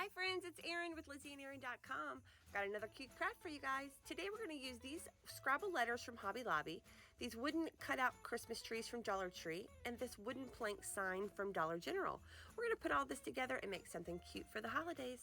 Hi friends, it's Erin with LizzieandErin.com. Got another cute craft for you guys. Today we're going to use these Scrabble letters from Hobby Lobby, these wooden cutout Christmas trees from Dollar Tree, and this wooden plank sign from Dollar General. We're going to put all this together and make something cute for the holidays.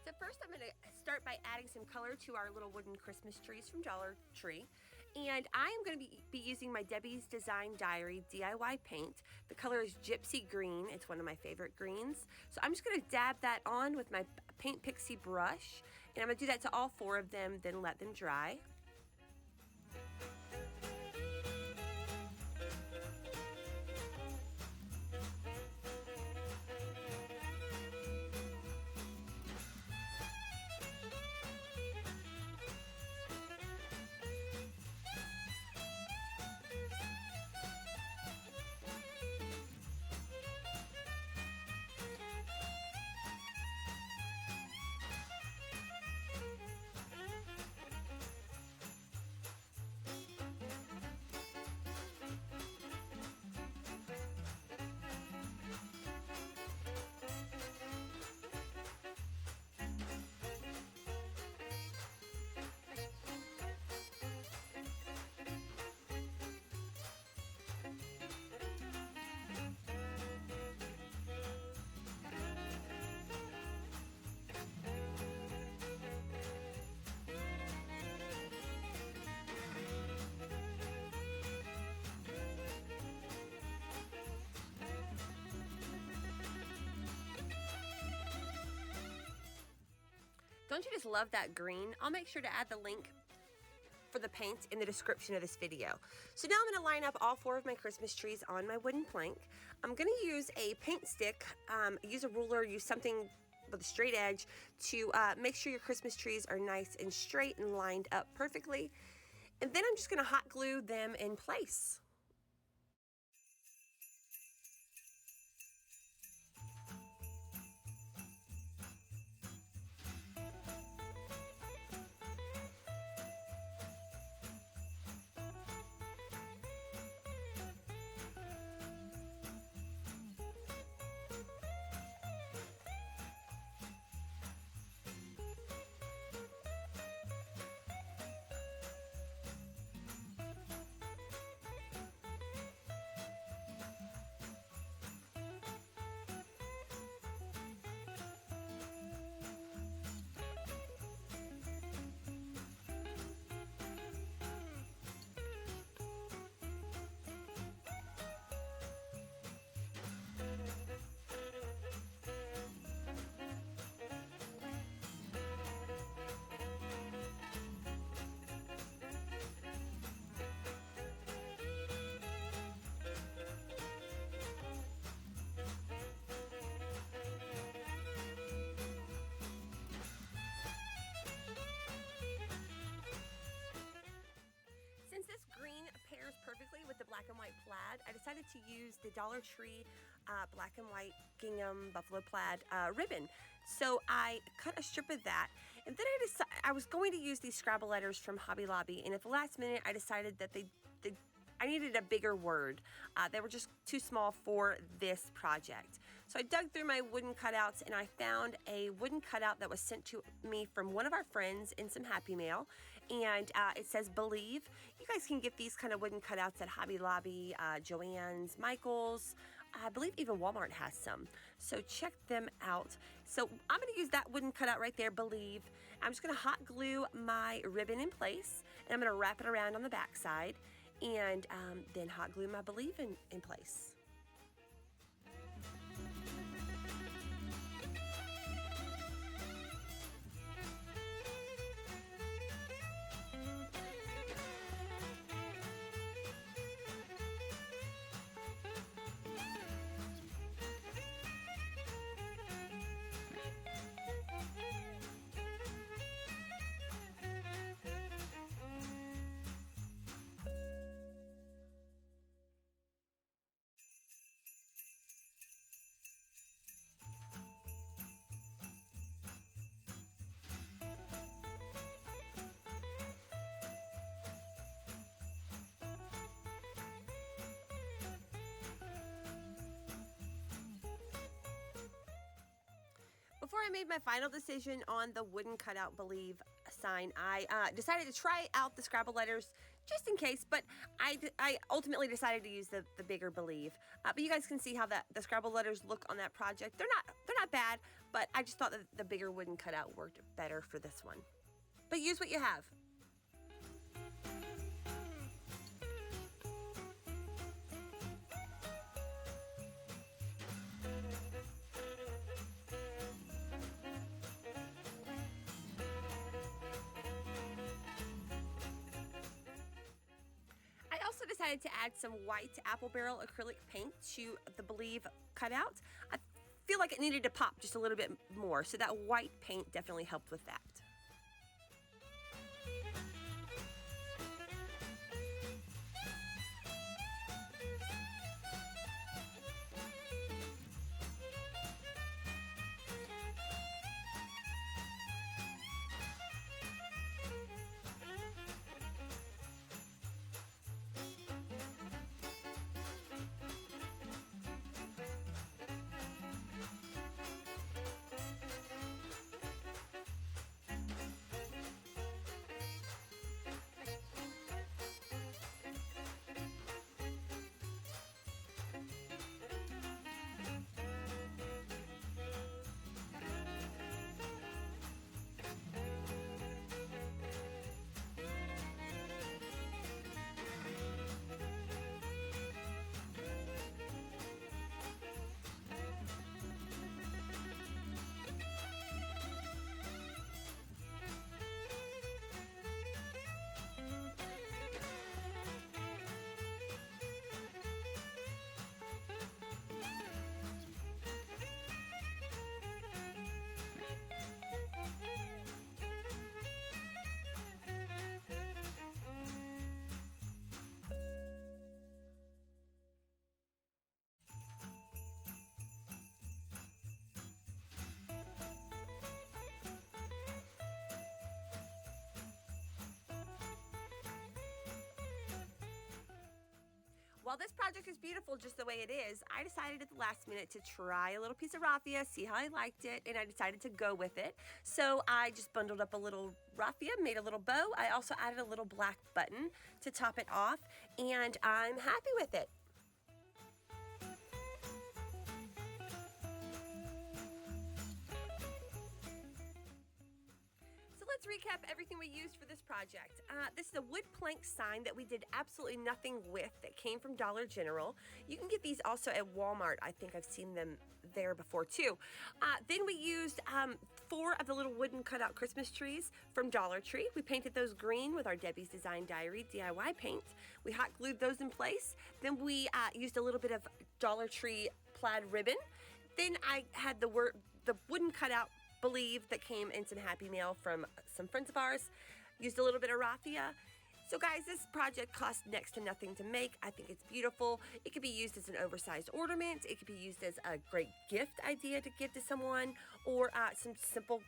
So first I'm going to start by adding some color to our little wooden Christmas trees from Dollar Tree. And I am going to be using my Debbie's Design Diary DIY paint. The color is Gypsy Green. It's one of my favorite greens. So I'm just going to dab that on with my Paint Pixie brush. And I'm going to do that to all four of them, then let them dry. Don't you just love that green? I'll make sure to add the link for the paint in the description of this video. So now I'm going to line up all four of my Christmas trees on my wooden plank. I'm going to use a paint stick, use a ruler, use something with a straight edge to make sure your Christmas trees are nice and straight and lined up perfectly. And then I'm just going to hot glue them in place. Since this green pairs perfectly with the black and white plaid, I decided to use the Dollar Tree black and white gingham buffalo plaid ribbon. So I cut a strip of that, and then I was going to use these Scrabble letters from Hobby Lobby, and at the last minute I decided that I needed a bigger word. They were just too small for this project. So I dug through my wooden cutouts and I found a wooden cutout that was sent to me from one of our friends in some Happy Mail. And it says Believe. You guys can get these kind of wooden cutouts at Hobby Lobby, Joann's, Michael's. I believe even Walmart has some. So check them out. So I'm going to use that wooden cutout right there, Believe. I'm just going to hot glue my ribbon in place. And I'm going to wrap it around on the back side. And then hot glue my Believe in place. I made my final decision on the wooden cutout believe sign, I decided to try out the Scrabble letters just in case, but I ultimately decided to use the bigger believe. But you guys can see how the Scrabble letters look on that project. They're not bad, but I just thought that the bigger wooden cutout worked better for this one. But use what you have. I also decided to add some white apple barrel acrylic paint to the believe cutout. I feel like it needed to pop just a little bit more, so that white paint definitely helped with that. While this project is beautiful just the way it is, I decided at the last minute to try a little piece of raffia, see how I liked it, and I decided to go with it. So I just bundled up a little raffia, made a little bow. I also added a little black button to top it off, and I'm happy with it. Let's recap everything we used for this project. This is a wood plank sign that we did absolutely nothing with, that came from Dollar General. You can get these also at Walmart. I think I've seen them there before too. Then we used 4 of the little wooden cutout Christmas trees from Dollar Tree. We painted those green with our Debbie's Design Diary DIY paint. We hot glued those in place. Then we used a little bit of Dollar Tree plaid ribbon. Then I had the wooden cutout believe that came in some Happy Mail from some friends of ours. Used a little bit of raffia. So guys, this project cost next to nothing to make. I think it's beautiful. It could be used as an oversized ornament. It could be used as a great gift idea to give to someone, or some simple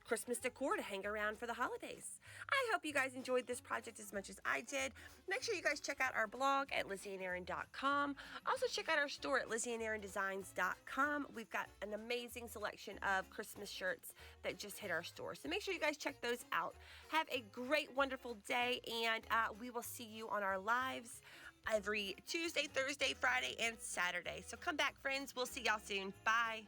Christmas decor to hang around for the holidays. I hope you guys enjoyed this project as much as I did. Make sure you guys check out our blog at lizzieandaaron.com. Also check out our store at lizzieandaarondesigns.com. We've got an amazing selection of Christmas shirts that just hit our store. So make sure you guys check those out. Have a great, wonderful day, and we will see you on our lives every Tuesday, Thursday, Friday, and Saturday. So come back, friends. We'll see y'all soon. Bye.